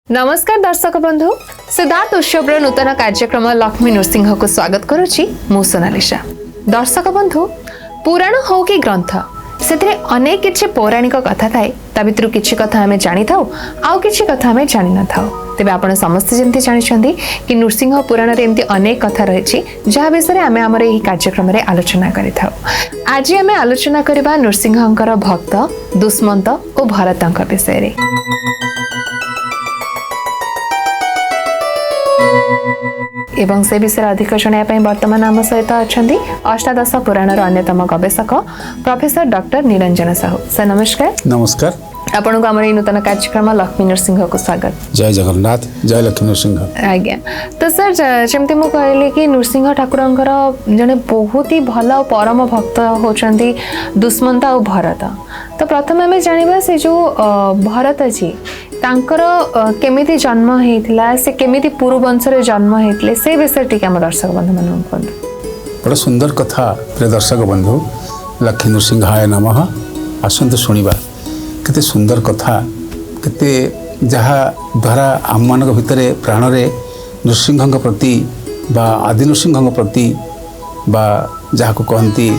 नमस्कार दर्शक बंधु सिद्धार्थ उत्सव नूतन कार्यक्रम लक्ष्मी नृसिंह को स्वागत करुच्ची मु सोनालिशा। दर्शक बंधु पुराण हो कि ग्रंथ से अनेक किछि पौराणिक कथा थाए ता भितर किछि कथा आमे जानि थाउ आउ किछि कथा आमे जानि न थाउ। तेबे आपण समस्त जेमति जानिछन्ती कि नृसिंह पुराण रे एमति अनेक कथा रहिछि जहा विषय आमे हमर एही कार्यक्रम रे आलोचना करिथाउ। आज आमे आलोचना करबा नृसिंहंकर भक्त दुष्मंत और भरतंक विषय रे। एवं से विषय अधिक जनाया वर्तमान आम सहित अच्छा अष्टादश पुराणर अन्यतम गवेषक professor doctor Niranjan Sahu. Sir नमस्कार। नमस्कार। आपन को आमर नूतन कार्यक्रम लक्ष्मी नृसिंह को स्वागत। जय जगन्नाथ, जय लक्ष्मी नृसिंह। आज्ञा तो सर जमती मु कहली कि नृसिंह ठाकुरंकर जने बहुत ही भल परम भक्त होचंती दुष्मंत और भरत। तो प्रथम आम जानिबा से जो भरत जी तांकर केमिति जन्म हेतिला से केमिति पूर्व वंश रे जन्म हेतिले से विषय टिके हम दर्शक बंधु मन कहंतु। बड़ा सुंदर कथा प्रिय दर्शक बंधु। लक्ष्मी नृसिंहाय नमः। आसंतु सुनिबा केते सुंदर कथा केते जहा द्वारा आम मान भितरे प्राण रे नृसिंह प्रति बा आदि नृसिंह प्रति बा जहा को कहंती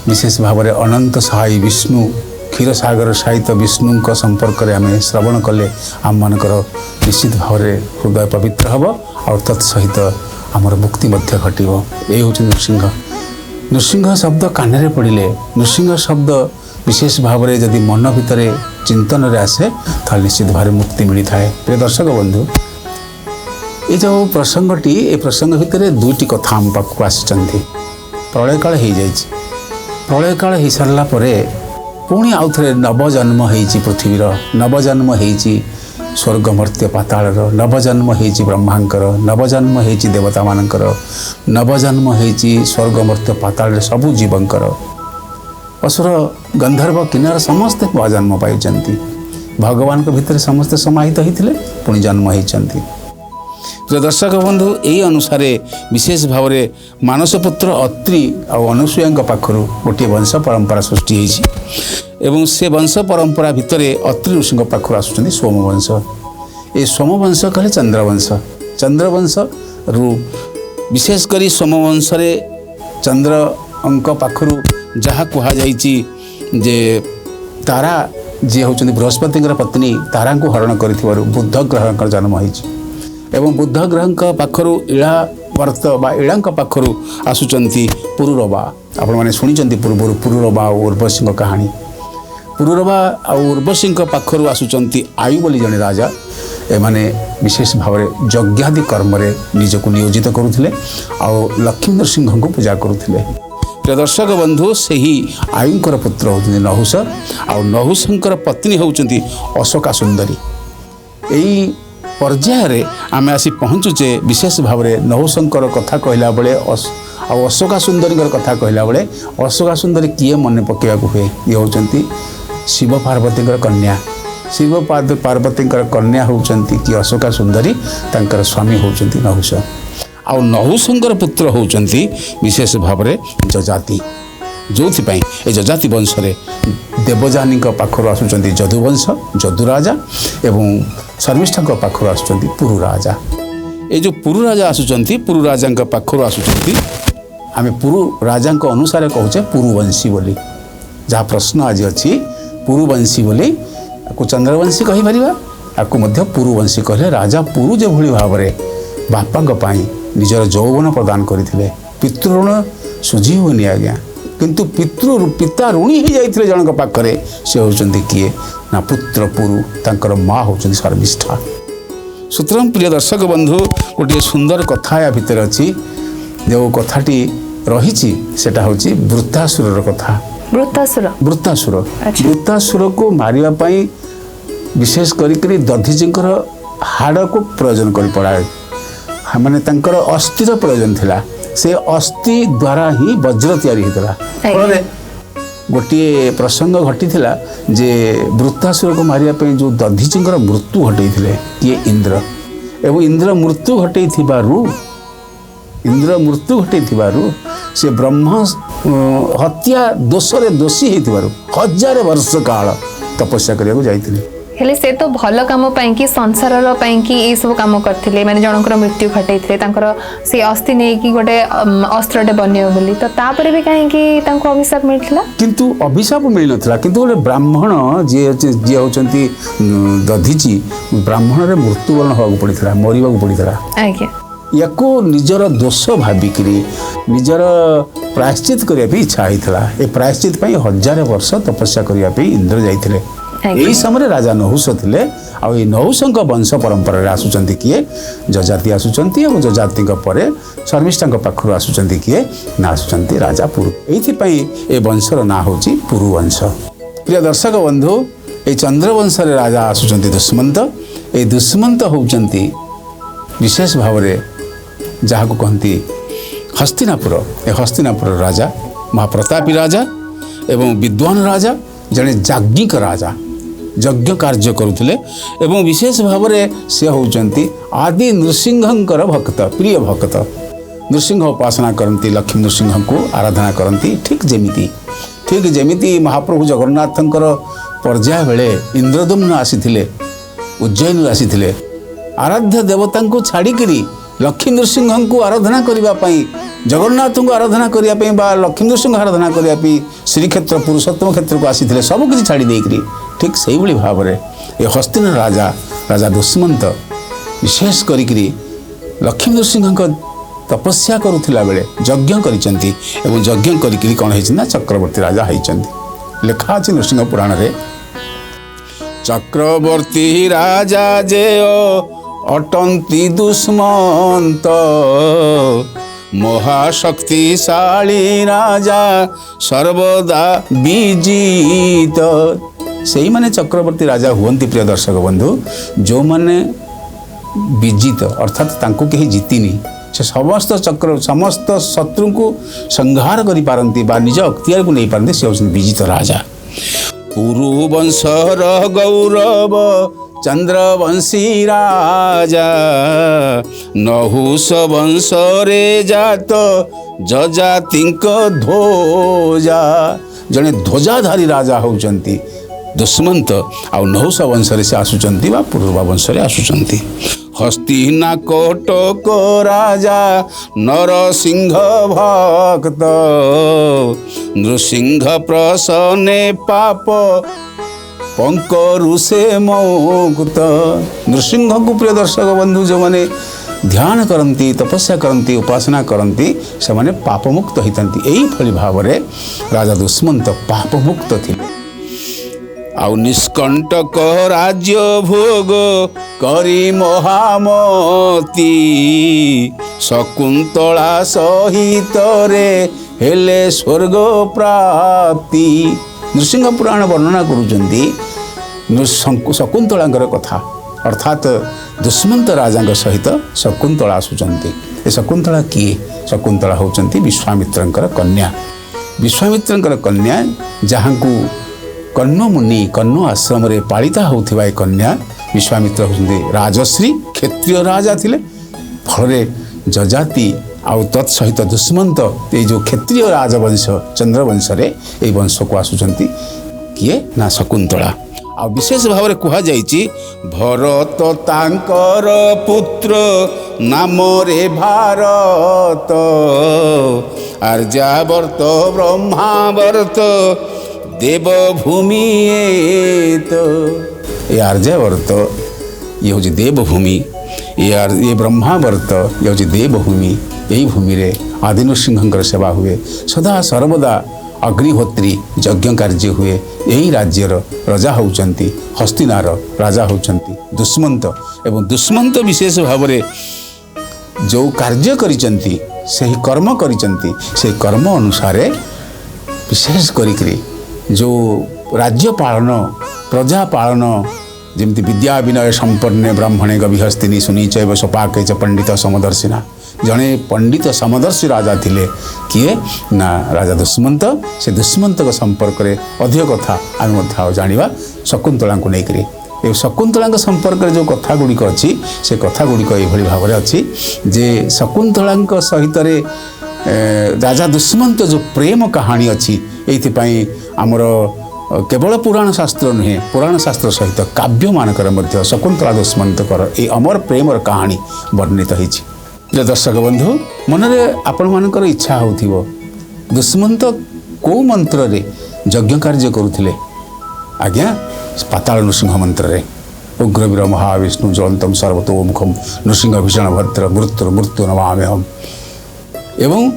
विशेष भाव में अनंत सहाय विष्णु क्षीर सागर सहित विष्णु संपर्क में आम श्रवण कले आम मानकर निश्चित भाव में हृदय पवित्र हम और तत्सहित आमर मुक्ति घट ये हूँ नृसिंह। नृसिंह शब्द कान पड़े नृसिंह शब्द विशेष भाव में जदि मन भितर चिंतन रे आसे तो निश्चित भाव मुक्ति मिलता है। प्रिय दर्शक बंधु ये जो प्रसंगटी ए प्रसंग भितर दुईटी कथा आम पाखक आसी। प्रलय काल हो जाए प्रलय काल हो सारा पुणी आउ थे नवजन्म होती पृथ्वीर नवजन्म होती स्वर्ग मर्त्य पातालर नवजन्म होती ब्रह्मांकर नवजन्म होती देवता मानकर नवजन्म होती स्वर्ग मर्त्य पाताल सबू जीवंकर असुर गंधर्व किन्नर समस्ते जन्म पाई भगवान के भितर समस्ते समाहित होते पुणी जन्म होती। प्रिय दर्शक बंधु यही अनुसार विशेष भाव में मानसपुत्र अत्रि और अनुसूया पाखर गोटे वंश परंपरा सृष्टि होती एवं से वंश परंपरा भितर अत्रि ऋषि पाखर आसुच्च सोमवंश। ये सोमवंश कहले चंद्रवंश। चंद्रवंश रु विशेषकर सोमवंश चंद्र अंक पाखर जहाँ कहुई जे तारा जी हूँ बृहस्पति पत्नी तारा को हरण कर बुध ग्रह जन्म होती एवं बुध ग्रह पाखर इला वर्त बा इला पाखर आसुचंती पुरुरवा। आपण मैंने शुणी पूर्व पुरुरवा और उर्वशी कहानी। पुरुरवा और उर्वशी पाखर आसुचंती आयु बोली जड़े राजा एमाने विशेष भाव में यज्ञादि कर्म निजक नियोजित करुले और लक्ष्मी नृसिंह को पूजा करुले। प्रिय दर्शक बंधु से ही आयुंकर पुत्र होते नहुष और नहुषंकर पत्नी होती अशोका सुंदरी। यही पर्यायर आम आसी पहुँचुचे विशेष भाव में नहुशंकर कथा कहला बेले अशोका सुंदरी कथा कहला बेले अशोका सुंदरी किए मन पकेवा हुए ये होती शिव पार्वती कन्या। शिव पार्वती कन्या होती कि अशोका सुंदरी तांकर स्वामी होती नहुष और नहुशंकर पुत्र होती विशेष भाव में जजाति जो ये जजाति वंश देवजानी पाखर आसुच्च जदुवंश जदुराजा एवं शर्मिष्ठा पाखर आसुच्च पुरुराजा। ये जो पुरुराजा आसुच्च पुरुराजा पाखर आसुच्च आम पुरुराजा अनुसार कहचे पुरुवंशी बोली। जहाँ प्रश्न आज अच्छी पुरुवंशी बोली आपको चंद्रवंशी कहीपर आपको पुरुवंशी कहले राजा पुरु जो भली भाव में बापा निजर यौवन प्रदान करते पितृऋण सुझी हुए आज्ञा किंतु पिता ऋणी हो जाते जनक पाखरे से होती किए ना पुत्र पुरु तांकर माँ होती शर्मिष्ठा। सुतरां प्रिय दर्शक बंधु गोटे सुंदर कथा या भितर अच्छी जो कथाटी रही सेटा हूँ वृत्तासुर कथा। वृत्तासुर को मारिया विशेष करी दधिजींकर हाड़ को प्रयोजन कर पड़ा माने तांकर अस्थिर प्रयोजन थिला। से अस्थि द्वारा ही वज्र तैयारी होता फल गोटे प्रसंग घटी जे वृत्तासुर को मारिया जो दधीचींकर मृत्यु घटे किए इंद्र एवं इंद्र मृत्यु घटे से ब्रह्म हत्या दोष दोषी होती 1000 वर्ष काल तपस्या करने जाते हेले से तो भल काम कि संसार कि ये सब काम करते माने जनकर मृत्यु घटाई से अस्थि नहीं कि गोटे अस्त्रटे बनइयो बोली तो तापर भी कहीं अभिशाप मिलता किंतु अभिशाप मिल नथिला किंतु गोटे ब्राह्मण जी होचंती दधीची ब्राह्मण रे मृत्युवरण होगा पड़ता मरवा पड़ता आज्ञा याको निजर दोष भाविकी निजर प्रायश्चित करने इच्छा होता है प्रायश्चित 1000 वर्ष तपस्या करने इंद्र जाइए यही समय राजा नहुष थे आ नहुष वंश परंपरा आसुचंती किए जजाति आसुचंती और जजाति पर शर्मिष्ठा पाखु आसुचंती किए ना आसुचंती राजा पुरु ये वंशर ना हूँ पुरुवंश। प्रिय दर्शक बंधु ये चंद्रवंश राजा आसुचंती दुष्मंत ये दुष्मंत होउचंती विशेष भाव में जहाँ को कहती हस्तिनापुर ए हस्तिनापुर राजा महाप्रतापी राजा एवं विद्वान राजा जड़े जाज्ञिक राजा यज्ञ कार्य करुले एवं विशेष भाव में से होउचंती आदि नृसिंहंकर भक्त प्रिय भक्त नृसिंह उपासना करती लक्ष्मी नृसिंह को आराधना करती ठीक जमीती महाप्रभु जगन्नाथंकर पर्याय बेले इंद्रदम्न आसीथिले उज्जैन आसीथिले आराध्य देवता को छाड़िकी लक्ष्मी नृसिंह को आराधना करने जगन्नाथ को आराधना करने लक्ष्मी नृसिंह आराधना करने श्रीक्षेत्र पुरुषोत्तम क्षेत्र को आसी सबकि छाड़ी देकरी ठीक से भाव में ये हस्तिन राजा दुष्मंत विशेष करी लक्ष्मी नृसिंह तपस्या करुला बेले यज्ञ करिसेंती एवं यज्ञ करी कौन है चक्रवर्ती राजा होती लिखा अच्छे नृसिंह पुराण रे चक्रवर्ती राजा जे अटंती दुष्मंत महाशक्तिशाली राजा सर्वदा विजित से माने चक्रवर्ती राजा हुंती प्रिय दर्शक बंधु जो माने विजित अर्थात तांको कहीं जीतिनी से समस्त शत्रु को संहार करि पारंती बा निज अख्तियार को नहीं पारंती से विजित राजा पुरुवंशर गौरव चंद्रवंशी राजा नहुष वंश रे जात जजातिंक ध्वजा जड़े ध्वजाधारी राजा होउचंती दुष्मंत आ नहुष वंश से आसुचंती बा पूर्वा वंश रे आसुचंती हस्तिना कोटक राजा नरसिंह भक्त नृसिंह प्रसन्ने पाप पंकरु से मुक्त नृसिंह को प्रिय दर्शक बंधु जो मैंने ध्यान करती तपस्या करती उपासना करती से माने पाप मुक्त होती यही भली भाव में राजा दुष्मंत पाप मुक्त थे आउ निष्कंटक राज्य भोग करी महामती शकुंतला सहित रे हेले स्वर्ग प्राप्ति नृसिंह पुराण वर्णना करुचंती शकुंतला कथा अर्थात दुष्मंत राजा सहित शकुंतला आसुचंती ए शकुंतला किए शकुंतला होचंती विश्वामित्रंकर कन्या विश्वामित्रंकर कन्या जहाँ को कन्न मुनि कन्न आश्रम रे पालिता होउथिबा ए कन्या विश्वामित्र होचंती राजश्री क्षत्रिय राजा थिले फल जजाति आउ तत्सहित दुष्मंत ये जो क्षत्रिय राजवंश चंद्रवंश रे ए वंश को आसुचंती किए ना शकुंतला आ विशेष भाव में कह जाइछि भरत तांकर पुत्र नाम रे भारत आर्यावर्त ब्रह्मावर्त देवभूमि ये आर्यावर्त ये हूँ देवभूमि ये ब्रह्मावर्त ये हूँ देवभूमि यही भूमि रे आदि नृसिंह सेवा हुए सदा सर्वदा अग्निहोत्री यज्ञ कार्य हुए यही राज्यर राजा होउचंती हस्तिनार राजा होउचंती दुष्मंत एवं दुष्मंत विशेष भाव में जो कार्य करिचंती सही कर्म करिचंती से कर्म अनुसार विशेष करी जो राज्य पालन प्रजा पालन जमती विद्या विनय संपन्ने ब्राह्मणे गविहस्तिनी सुनीच स्वपाक च पंडित समदर्शिना जड़े पंडित समदर्शी राजा थिले किए ना राजा दुष्मंत से दुष्मंत का संपर्क में अधिक कथा आम जाना शकुंतला को लेकर ये शकुंतला संपर्क में जो कथा गुड़िक अच्छी से कथा गुड़िक ये भाव में अच्छी जे शकुंतला सहित राजा दुष्मंत जो प्रेम कहानी अच्छी ये आमर केवल पुराण शास्त्र नुहे पुराण शास्त्र सहित काव्य मानकर मध्य शकुंतला दुष्मंतकर ये अमर प्रेमर कहानी वर्णित होती। प्रिय दर्शक बंधु मनरे आपण मानकर इच्छा होथिबो दुष्मंत को मंत्र रे यज्ञ कार्य करुथिले आज्ञा पाताल नृसिंह मंत्र रे उग्रवीर महाविष्णु ज्वलंतम सर्वतोमुखम नृसिंह भीषण भद्र मृत्यु मृत्यु नमाम्यहम एवं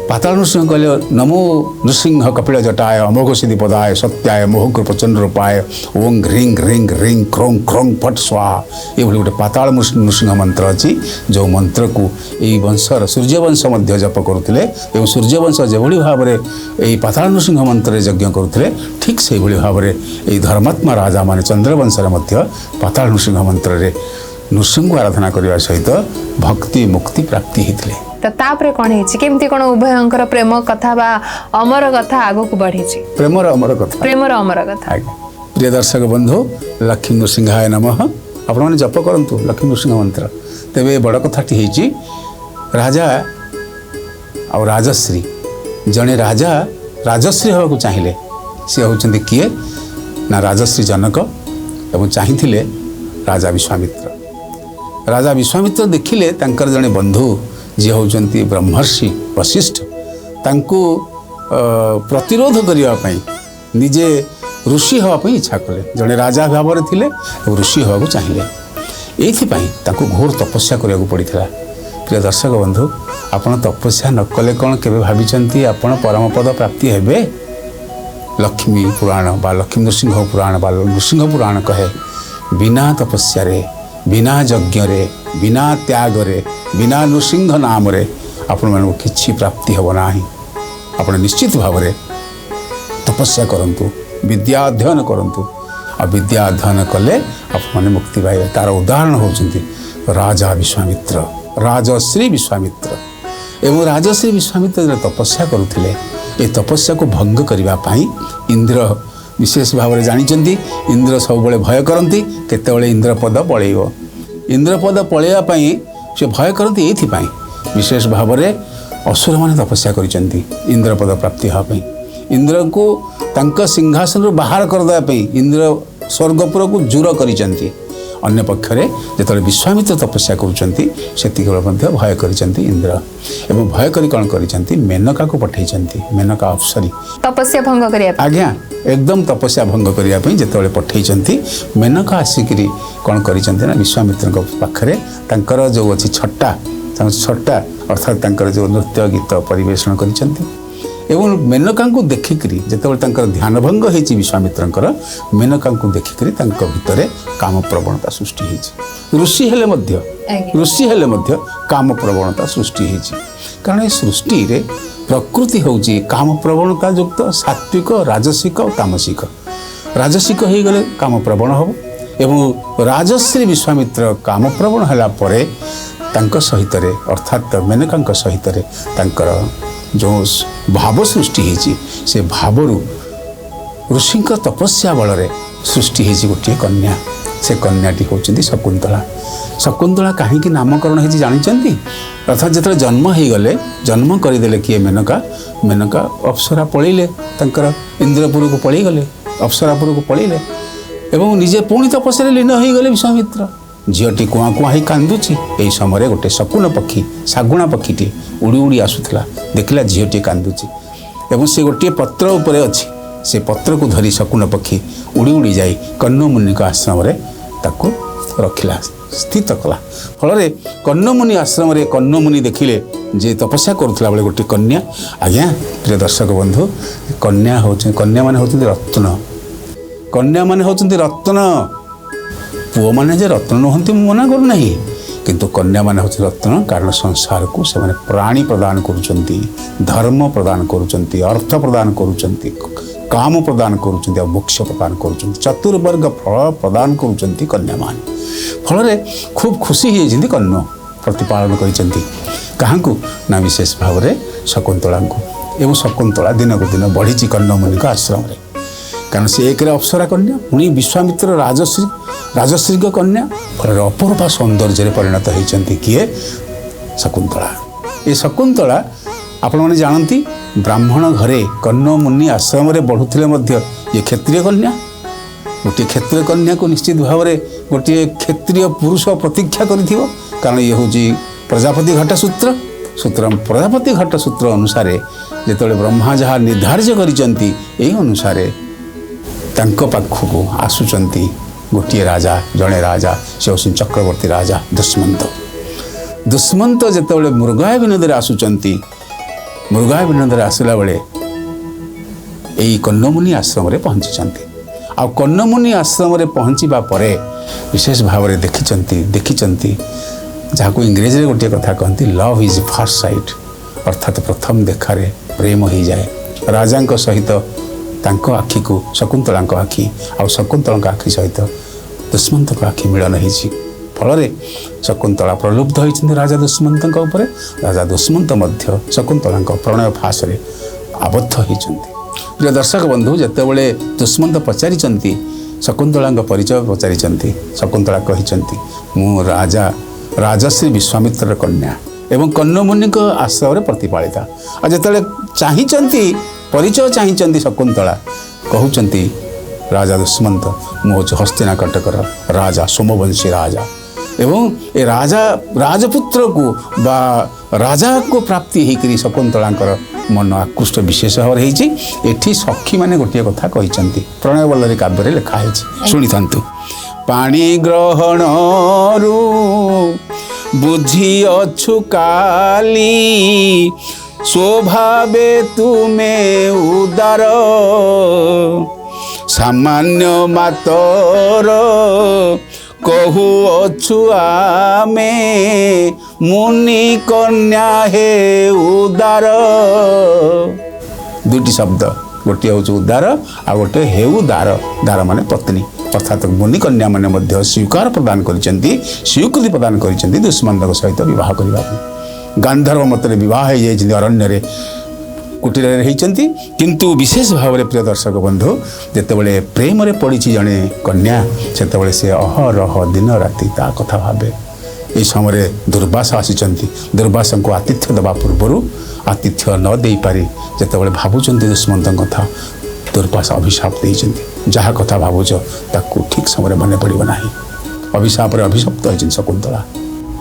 पाताल नृसिंह कहले नमो नृसिंह कपिल जटाय अमोघ सिद्धि पदाय सत्याय मोहकृ प्रचंड रूपाय ओं ह्रीं ह्रीं ह्रीं क्रों क्रों फट स्वाहा ये गोटे पाताल नृसिंह मंत्र अच्छी जो मंत्र को यही वंशर सूर्यवंश मध्य जप करुले एवं सूर्यवंश जो भाव में पाताल नृसिंह मंत्र यज्ञ करुले ठीक से भाव में धर्मात्मा राजा मान चंद्रवंश पाताल नृसिंह मंत्र नृसिंह को आराधना करने सहित भक्ति मुक्ति प्राप्ति होते। तो तापरे कौन है केमती कौन उभयंकर प्रेम कथा बा अमर कथा आगो को बढ़ी प्रेमर अमर कथा प्रिय दर्शक बंधु लक्ष्मी नृसिंहाय नमः आपण मैंने जप करंतु लक्ष्मी नृसिंह मंत्र तेरे बड़ कथाटी होती राजा आ राजश्री जड़े राजा राजश्री हवा चाहिए सी होती किए ना राजश्री जनक एवं चाहिए राजा विश्वामित्र देखिले तांकर जड़े बंधु जी होती ब्रह्मर्षि वशिष्ठ तांको प्रतिरोध करने निजे ऋषि हाँपाई इच्छा कले जड़े राजा भाव में थे ऋषि हाँको चाहिए ये घोर तपस्या करने को पड़ा। प्रिय दर्शक बंधु आपड़ तपस्या न कले कौन के भाई आपड़ परमपद प्राप्ति हे लक्ष्मी पुराण बा लक्ष्मी नृसिंह पुराण बा नृसिंह पुराण कहे बिना तपस्या बिना यज्ञ बिना त्याग बिना नृसिंह नाम आपण मानू किछि प्राप्ति हम ना आप निश्चित भाव में तपस्या करंतु विद्या अध्ययन करंतु आ विद्या अध्ययन कले आपने मुक्ति पाइबे। तार उदाहरण होउछन्ति राजा विश्वामित्र राजश्री विश्वामित्र एवं राजश्री विश्वामित्र जो तपस्या करुथिले ए तपस्या को भंग करने इंद्र विशेष भाव में जानी इंद्र सब भय करती केतबेले इंद्रपद पलैब इंद्रपद पलैवाई से भय करती ये विशेष भाव में असुर मैंने तपस्या करती इंद्रपद प्राप्ति हाँपाई इंद्र को तांका सिंहासन बाहर करदेवाई इंद्र स्वर्गपुर को जूर करती अन्य पक्षरे जो विश्वामित्र तपस्या कर भय करती इंद्र एवं भय करी कौन कर मेनका को पठे मेनका अप्सरी तपस्या भंग करिया आज्ञा एकदम तपस्या भंग करने जो पठे मेनका आसिक कौन कर विश्वामित्र पाखरे तांकर जो अच्छी छट्टा अर्थात जो नृत्य गीत परिवेषण कर एवं मेनका को देखिकी जो ध्यान भंग होती विश्वामित्र मेनका को देखिकी भितर काम प्रवणता सृष्टि होती ऋषि हेले काम प्रवणता सृष्टि होती कारण ये सृष्टि रे प्रकृति होची काम प्रवणता युक्त सात्विक राजसिक और तामसिक राजसिक हो गले काम प्रवण हम एवं राजश्री विश्वामित्र काम प्रवण होला परे तांको सहित अर्थात मेनका सहित जो भाव सृष्टि होती से भावरु ऋषि तपस्या बल सृष्टि होती गोटे कन्या से कन्याटी होती शकुंतला शकुंतला कहीं नामकरण होती जानते अर्थात जो जन्म हो गले जन्म करदे किए मेनका अप्सरा पलैले इंद्रपुर को पलि गले अप्सरापुर को पलैले एवं निजे पुणी तपस्या लीन हो गले विश्वामित्र झीटी कुआ कुआ ही कांदुची यही समय गोटे शकुन पक्षी शागुणा पक्षीटी उड़ी उड़ी आसूला देखला झीटी कांदुची एवं से गोटे पत्र उपर अच्छी से पत्र को धरी शकुन पक्षी उड़ी उड़ी जाई कन्नमुनि आश्रम ताको रखिला स्थित कला फल कन्नमुनि आश्रम कन्नमुनि देखिले जे तपस्या करुला बेले गोटे कन्या आज्ञा प्रिय दर्शक बंधु कन्या माने होती रत्न कन्या माने होती रत्न पुओ मैंने जे रत्न नुहति मना करूना किंतु कन्या मैंने हूँ रत्न कारण संसार को से प्राणी प्रदान करुचंती धर्म प्रदान करुचंती अर्थ प्रदान करुचंती काम प्रदान करुचंती और मोक्ष प्रदान करुचंती चतुर्वर्ग फल प्रदान करुचंती कन्या मान फल खूब खुशी होती कन्या प्रतिपालन करचंती कहाँ को ना विशेष भाव में शकुंतला को एवं शकुंतला दिन को दिन बढ़ी कन्नमुनि आश्रम कारण से एक अप्सरा कन्या पुणी विश्वामित्र राजश्री कन्या फल अपूर्वा सौंदर्य परिणत होती किए शकुंतला ये शकुंतला आपण मैंने जानती ब्राह्मण घरे कर्ण मुनि आश्रम बढ़ुले ये क्षत्रिय कन्या गोटे क्षत्रिय कन्या को निश्चित भाव में गोटे क्षत्रिय पुरुष प्रतीक्षा कारण ये हूँ प्रजापति घटसूत्र सूत्र प्रजापति घटसूत्र अनुसार जिते ब्रह्मा जहाँ निर्धार्य करिसेंती अनुसार पाखक आसुचंती गोटे राजा जड़े राजा से हूँ चक्रवर्ती राजा दुष्मंत जिते मृगाय विनोद आसुचंती मृगाय विनोद आसला बेले यही कन्नमुनि आश्रम रे पहुँची आ कन्नमुनि आश्रम रे पहुँचवा परे विशेष भाव में देखी जहाँ को इंग्रेजी में गोटे कथा कहती लव इज फर्स्ट साइट अर्थात प्रथम देखार प्रेम हो जाए राजा सहित आखि को शकुंतला आखि आ शकुंतला आखि सहित दुष्मंत आखि मिलन होती फल शकुंतला प्रलुब्ध होती राजा दुष्मंत राजा दुष्मंत शकुंतला प्रणय फास आबद्ध होती। प्रिय दर्शक बंधु जितेबाला दुष्मंत पचारि शकुंतला परिचय पचारि शकुंतला कहते मु राजा राजश्री विश्वामित्र कन्या एवं कन्नमुनि आश्रम प्रतिपालिता आ जिते चाहती परिचय चाहती शकुंतला कहते राजा दुष्मंत मुझे हस्तिना कटकर राजा सोमवंशी राजा एवं ए राजा राजपुत्र को बा राजा को प्राप्ति होकर शकुंतला मन आकृष्ट विशेष भाव एठी सखी माने गोटे कथा कहते प्रणय वल्लरी काव्य लिखाई शुणी था पाणी ग्रहण बुझी अछु काली स्वभावे तुम्हें उदार सामान्य मातर कहु अछु आमे मुनि कन्या हे उदार दुटी शब्द गोटे हूँ उदार आ गोटे हेउ दार दार माने पत्नी अर्थात मुनि कन्या मैंने स्वीकार प्रदान करिसेंती स्वीकृति प्रदान करिसेंती दुष्मंत सहित विवाह करने गांधर्व मत विवाह हो जाए अरण्य कुटीर होती किंतु विशेष भाव में प्रिय दर्शक बंधु जितेबाला प्रेम पड़ी जड़े कन्या से सी अहरह दिन राति ता कथा भावे ये समय दुर्वासा आसी दुर्वासा को आतिथ्य देवा पूर्वर आतिथ्य न दे पारि जितेबाला भावुं दुष्मंत कथा दुर्वासा अभिशाप देते जहाँ कथा भावुच ताकू ठीक समय मन पड़ो ना अभिशाप अभिशप्त होती शकुंतला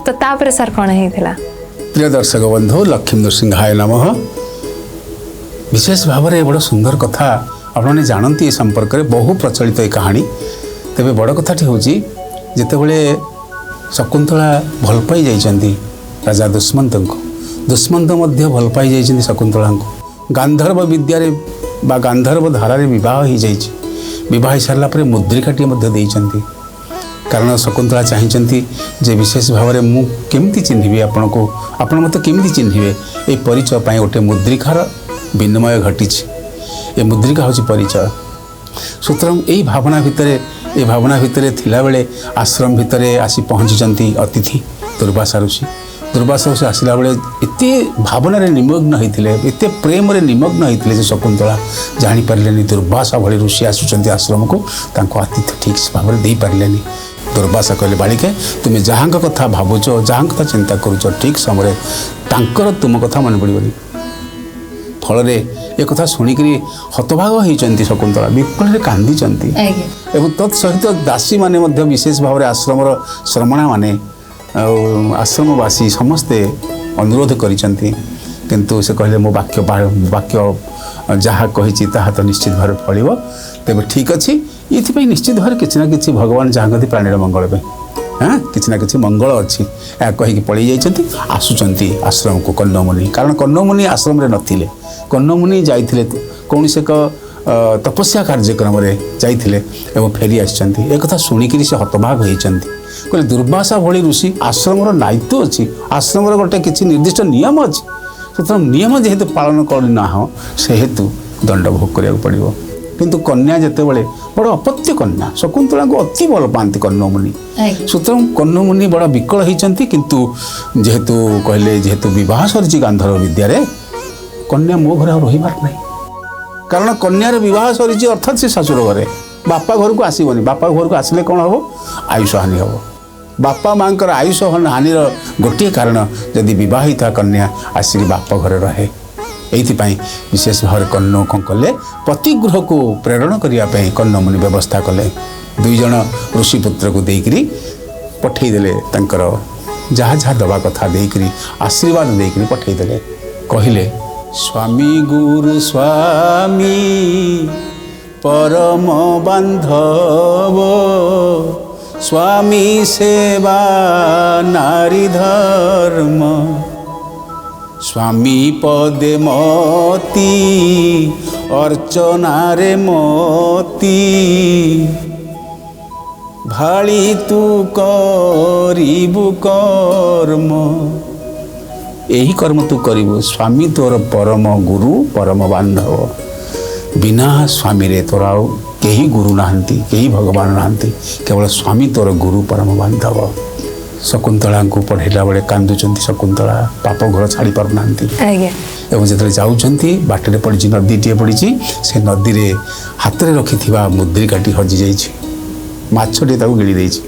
तो तापर सर कौन होता प्रिय दर्शक बंधु लक्ष्मी नृसिंहाय नमः विशेष भाव में बड़ सुंदर कथा आपने जानती संपर्क में बहु प्रचलित ये कहानी तेरे बड़ कथाटी हूँ जितेबाला शकुंतला भल पाई जाइछंती राजा दुष्मंत दुष्मंत भल पाई जाइछंती शकुंतला गांधर्व विद्यारे बा गांधर्व धारा विवाह हो जाइए विवाह सारा पर मुद्रिकाटी देइछंती कारण शकुंतला चाहती जे विशेष भाव में मुझे चिन्हबी आपण को आपण मत केमती चिन्हे ये परिचय पाई गोटे मुद्रिकार विनिमय घटी ये मुद्रिका हूँ परिचय सूत्रम यही भावना भितर थिला बेले आश्रम भितर आसी पहुँची अतिथि दुर्वासा ऋषि आसला बेले एते भावना निमग्न होते एत प्रेम निमग्न होते शकुंतला जापारे दुर्वासा भली ऋषि आसुच्च आश्रम को आतिथ्य ठीक भाव में दे पारे दुर्वासा कहले बालिके तुम्हें जहाँ कथा भावुच जहाँ कथा चिंता करुच ठीक समय तुम कथा मन पड़ोनी फल एक कथा शुणिक हतभाग होती शकुंतला विकल कांदी एवं तत्सहित दासी माने विशेष भाव में आश्रम श्रमणा माने आश्रमवासी समस्ते अनुरोध करिसेंती किंतु से कहले मो वाक्य जहाँ कही तो निश्चित भाव फल तेज ठीक अच्छे ये निश्चित भाव किसी ना कि भगवान चाहती प्राणीर मंगल पे हाँ किसी ना कि मंगल अच्छी या कहीकि पलि जाइछंती आसुचंती आश्रम को कन्नमुनि कारण कन्नमुनि आश्रम रे नथिले कन्नमुनि जाइथिले कौन से तपस्या कार्यक्रम जाइथिले एवं फेरी आछंती एक कथा शुणिक से हतभाग होइछंती कहले दुर्वासा भली ऋषि आश्रम दायित्व अच्छी आश्रम गोटे किसी निर्दिष्ट नियम अच्छी सुतरां नियम जेहेतु पालन करना हो से हेतु दंड भोग करा पड़ो किंतु कन्या जितेबाला बड़ अपत्य कन्या शकुंतला को अति भल पाती कन्नमुनि सुतरां कन्नमुनि बड़ विकल होती किंतु जेहेतु कहले जेहेतु बह सरी गांधर्व विद्यारे कन्या मो घर रहीबार नहीं कारण कन्यार बह सरी अर्थात से शाशुर घरे बापा घर को आसबनी बापा घर को आसिले कौन हम आयुष हानि हम बापा माँ आयुष हानि गोटे कारण जदि बहिता कन्या आसिक बाप घर रहे এইଥିପାଇଁ ବିଶେଷ ଭାବରେ କର୍ଣ୍ଣ କ'ଣ କଲେ ପ୍ରତିଗୃହକୁ ପ୍ରେରଣ କରିବା ପାଇଁ କର୍ଣ୍ଣମୁନି ବ୍ୟବସ୍ଥା କଲେ। 2 ଜଣ ଋଷିପୁତ୍ରକୁ ଦେଇକରି ପଠେଇଦେଲେ ତାଙ୍କର ଯାହା ଯାହା ଦେବା କଥା ଦେଇକରି ଆଶୀର୍ବାଦ ଦେଇକରି ପଠେଇଦେଲେ। କହିଲେ ସ୍ୱାମୀ ଗୁରୁ ସ୍ୱାମୀ ପରମ ବାନ୍ଧବ ସ୍ୱାମୀ ସେବା ନାରୀ ଧର୍ମ ସ୍ୱାମୀ ପଦେ ମତି ଅର୍ଚ୍ଚନାରେ ମତି ଭାଳି ତୁ କରିବୁ କର୍ମ। ଏହି କର୍ମ ତୁ କରିବୁ। ସ୍ୱାମୀ ତୋର ପରମ ଗୁରୁ ପରମ ବାନ୍ଧବ। ବିନା ସ୍ୱାମୀରେ ତୋର ଆଉ କେହି ଗୁରୁ ନାହାନ୍ତି, କେହି ଭଗବାନ ନାହାନ୍ତି। କେବଳ ସ୍ୱାମୀ ତୋର ଗୁରୁ ପରମ ବାନ୍ଧବ। ଶକୁନ୍ତଳାଙ୍କୁ ପଢ଼େଇଲା ବେଳେ କାନ୍ଦୁଛନ୍ତି। ଶକୁନ୍ତଳା ପାପ ଘର ଛାଡ଼ି ପାରୁନାହାନ୍ତି। ଏବଂ ଯେତେବେଳେ ଯାଉଛନ୍ତି ବାଟରେ ପଡ଼ିଛି, ନଦୀଟିଏ ପଡ଼ିଛି। ସେ ନଦୀରେ ହାତରେ ରଖିଥିବା ମୁଦ୍ରିକାଟି ହଜିଯାଇଛି। ମାଛଟିଏ ତାକୁ ଗିଳି ଦେଇଛି।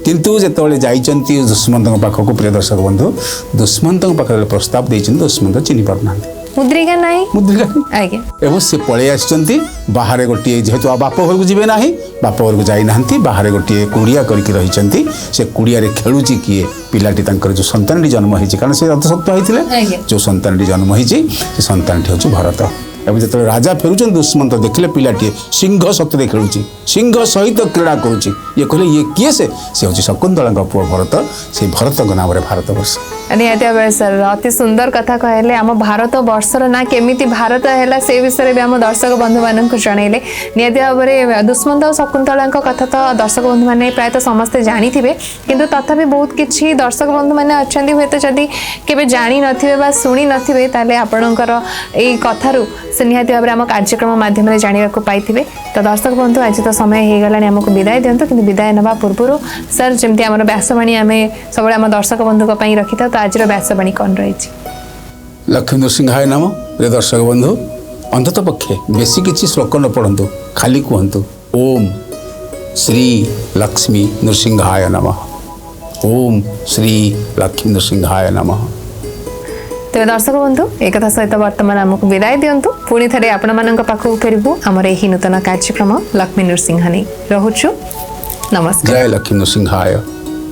କିନ୍ତୁ ଯେତେବେଳେ ଯାଇଛନ୍ତି ଦୁଷ୍ମନ୍ତଙ୍କ ପାଖକୁ, ପ୍ରିୟ ଦର୍ଶକ ବନ୍ଧୁ, ଦୁଷ୍ମନ୍ତଙ୍କ ପାଖରେ ପ୍ରସ୍ତାବ ଦେଇଛନ୍ତି, ଦୁଷ୍ମନ୍ତ ଚିହ୍ନି ପାରୁନାହାନ୍ତି। ମୁଦ୍ରିକା ନାହିଁ। ଏବଂ ସେ ପଳେଇ ଆସିଛନ୍ତି ବାହାରେ ଗୋଟିଏ, ଯେହେତୁ ଆଉ ବାପ ଘରକୁ ଯିବେ ନାହିଁ, ବାପ ଘରକୁ ଯାଇନାହାନ୍ତି, ବାହାରେ ଗୋଟିଏ କୁଡ଼ିଆ କରିକି ରହିଛନ୍ତି। ସେ କୁଡ଼ିଆରେ ଖେଳୁଛି କିଏ? ପିଲାଟି, ତାଙ୍କର ଯେଉଁ ସନ୍ତାନଟି ଜନ୍ମ ହେଇଛି, କାରଣ ସେ ଅଧଶକ୍ତ ହେଇଥିଲେ, ଯେଉଁ ସନ୍ତାନଟି ଜନ୍ମ ହେଇଛି ସେ ସନ୍ତାନଟି ହେଉଛି ଭରତ। ଏବଂ ଯେତେବେଳେ ରାଜା ଫେରୁଛନ୍ତି, ଦୁଷ୍ମନ୍ତ ଦେଖିଲେ ପିଲାଟିଏ ସିଂହ ସତରେ ଖେଳୁଛି, ସିଂହ ସହିତ କ୍ରୀଡ଼ା କରୁଛି। ଇଏ କହିଲେ ଇଏ କିଏ? ସେ ହେଉଛି ଶକୁନ୍ତଳାଙ୍କ ପୁଅ ଭରତ। ସେଇ ଭରତଙ୍କ ନାମରେ ଭାରତବର୍ଷ। ନିହାତି ଭାବରେ ସାର୍ ଅତି ସୁନ୍ଦର କଥା କହିଲେ। ଆମ ଭାରତ ବର୍ଷର ନା କେମିତି ଭାରତ ହେଲା ସେ ବିଷୟରେ ବି ଆମ ଦର୍ଶକ ବନ୍ଧୁମାନଙ୍କୁ ଜଣେଇଲେ। ନିହାତି ଭାବରେ ଦୁଷ୍ମନ୍ତ ଆଉ ଶକୁନ୍ତଳାଙ୍କ କଥା ତ ଦର୍ଶକ ବନ୍ଧୁମାନେ ପ୍ରାୟତଃ ସମସ୍ତେ ଜାଣିଥିବେ, କିନ୍ତୁ ତଥାପି ବହୁତ କିଛି ଦର୍ଶକ ବନ୍ଧୁମାନେ ଅଛନ୍ତି ହୁଏତ ଯଦି କେବେ ଜାଣିନଥିବେ ବା ଶୁଣି ନଥିବେ, ତାହେଲେ ଆପଣଙ୍କର ଏଇ କଥାରୁ ସେ ନିହାତି ଭାବରେ ଆମ କାର୍ଯ୍ୟକ୍ରମ ମାଧ୍ୟମରେ ଜାଣିବାକୁ ପାଇଥିବେ। ତ ଦର୍ଶକ ବନ୍ଧୁ ଆଜି ତ ସମୟ ହେଇଗଲାଣି, ଆମକୁ ବିଦାୟ ଦିଅନ୍ତୁ। କିନ୍ତୁ ବିଦାୟ ନେବା ପୂର୍ବରୁ ସାର୍, ଯେମିତି ଆମର ବ୍ୟାସବାଣୀ ଆମେ ସବୁବେଳେ ଆମ ଦର୍ଶକ ବନ୍ଧୁଙ୍କ ପାଇଁ ରଖିଥାଉ, ତ ଆଜିର ବ୍ୟାସବାଣୀ କ'ଣ ରହିଛି? ଲକ୍ଷ୍ମୀ ନୃସିଂହାୟ ନାମ। ପ୍ରିୟ ଦର୍ଶକ ବନ୍ଧୁ, ଅନ୍ତତଃ ପକ୍ଷେ ବେଶୀ କିଛି ଶ୍ଲୋକ ନ ପଢ଼ନ୍ତୁ, ଖାଲି କୁହନ୍ତୁ ଓମ୍ ଶ୍ରୀ ଲକ୍ଷ୍ମୀ ନୃସିଂହାୟ ନମଃ। ଓମ୍ ଶ୍ରୀ ଲକ୍ଷ୍ମୀ ନୃସିଂହାୟ ନମଃ। ତେବେ ଦର୍ଶକ ବନ୍ଧୁ, ଏକଥା ସହିତ ବର୍ତ୍ତମାନ ଆମକୁ ବିଦାୟ ଦିଅନ୍ତୁ। ପୁଣି ଥରେ ଆପଣମାନଙ୍କ ପାଖକୁ ଫେରିବୁ ଆମର ଏହି ନୂତନ କାର୍ଯ୍ୟକ୍ରମ ଲକ୍ଷ୍ମୀ ନୃସିଂହ ନେଇ। ରହୁଛୁ, ନମସ୍କାର। ଜୟ ଲକ୍ଷ୍ମୀ ନୃସିଂହାୟ।